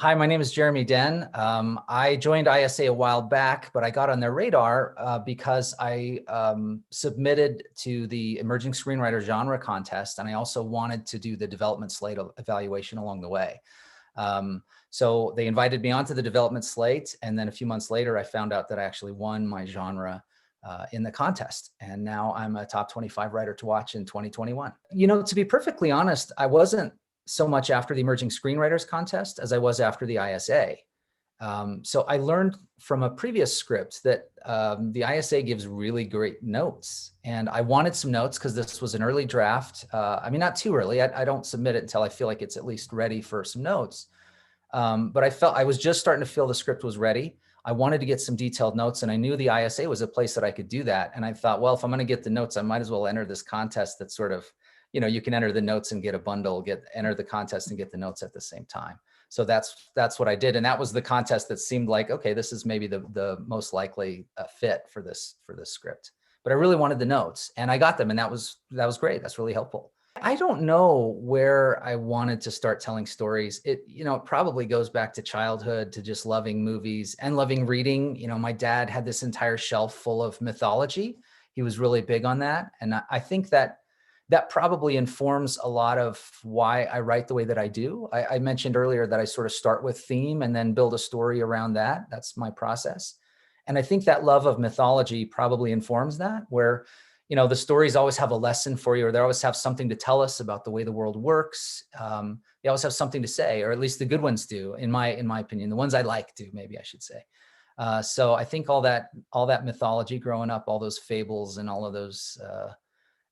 Hi, my name is Jeremy Dehn. I joined ISA a while back, but I got on their radar because I submitted to the Emerging Screenwriter Genre Contest, and I also wanted to do the development slate evaluation along the way. So they invited me onto the development slate, and then a few months later, I found out that I actually won my genre in the contest. And now I'm a top 25 writer to watch in 2021. You know, to be perfectly honest, I wasn't so much after the Emerging Screenwriters Contest as I was after the ISA. So I learned from a previous script that the ISA gives really great notes. And I wanted some notes because this was an early draft. I mean, not too early. I don't submit it until I feel like it's at least ready for some notes. But I felt I was just starting to feel the script was ready. I wanted to get some detailed notes, and I knew the ISA was a place that I could do that. And I thought, well, if I'm going to get the notes, I might as well enter this contest that's sort of, you know, you can enter the notes and get a bundle, enter the contest and get the notes at the same time. So that's what I did. And that was the contest that seemed like, okay, this is maybe the most likely fit for this script. But I really wanted the notes, and I got them, and that was great. That's really helpful. I don't know where I wanted to start telling stories. It probably goes back to childhood, to just loving movies and loving reading. You know, my dad had this entire shelf full of mythology. He was really big on that. And I think that probably informs a lot of why I write the way that I do. I mentioned earlier that I sort of start with theme and then build a story around that. That's my process. And I think that love of mythology probably informs that, where, you know, the stories always have a lesson for you, or they always have something to tell us about the way the world works. They always have something to say, or at least the good ones do, in my opinion. The ones I like do, maybe I should say. So I think all that mythology growing up, all those fables and all of those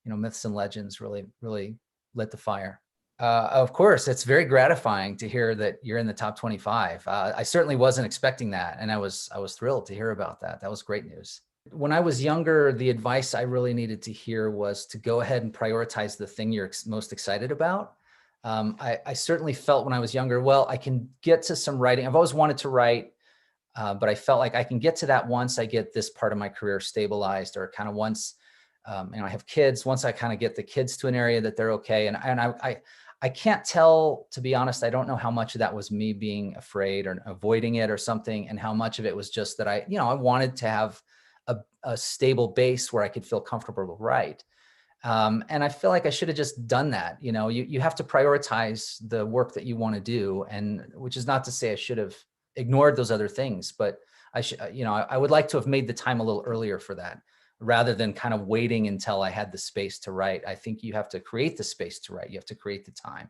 myths and legends really lit the fire. Of course, it's very gratifying to hear that you're in the top 25. I certainly wasn't expecting that, and I was thrilled to hear about that. That was great news. When I was younger, the advice I really needed to hear was to go ahead and prioritize the thing you're most excited about. I certainly felt when I was younger, well, I can get to some writing. I've always wanted to write, but I felt like I can get to that once I get this part of my career stabilized, or kind of once, I have kids. Once I kind of get the kids to an area that they're okay. And I can't tell, to be honest, I don't know how much of that was me being afraid or avoiding it or something, and how much of it was just that I wanted to have a stable base where I could feel comfortable to write. And I feel like I should have just done that. You know, you have to prioritize the work that you want to do, and which is not to say I should have ignored those other things, but I would like to have made the time a little earlier for that, rather than kind of waiting until I had the space to write. I think you have to create the space to write. You have to create the time.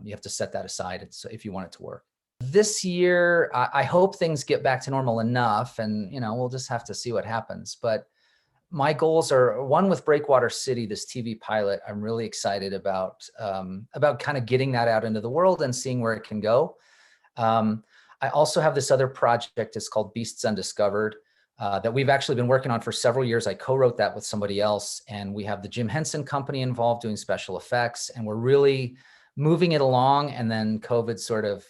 You have to set that aside if you want it to work. This year, I hope things get back to normal enough, and we'll just have to see what happens. But my goals are, one, with Breakwater City, this TV pilot. I'm really excited about kind of getting that out into the world and seeing where it can go. I also have this other project. It's called Beasts Undiscovered, that we've actually been working on for several years. I co-wrote that with somebody else, and we have the Jim Henson Company involved doing special effects, and we're really moving it along. And then COVID sort of,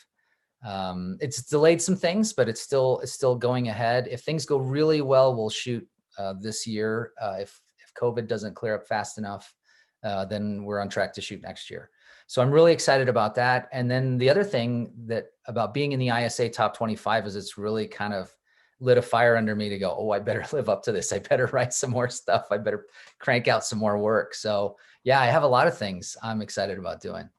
it's delayed some things, but it's still going ahead. If things go really well, we'll shoot this year. If COVID doesn't clear up fast enough, then we're on track to shoot next year. So I'm really excited about that. And then the other thing about being in the ISA top 25 is it's really kind of lit a fire under me to go, oh, I better live up to this. I better write some more stuff. I better crank out some more work. So yeah, I have a lot of things I'm excited about doing.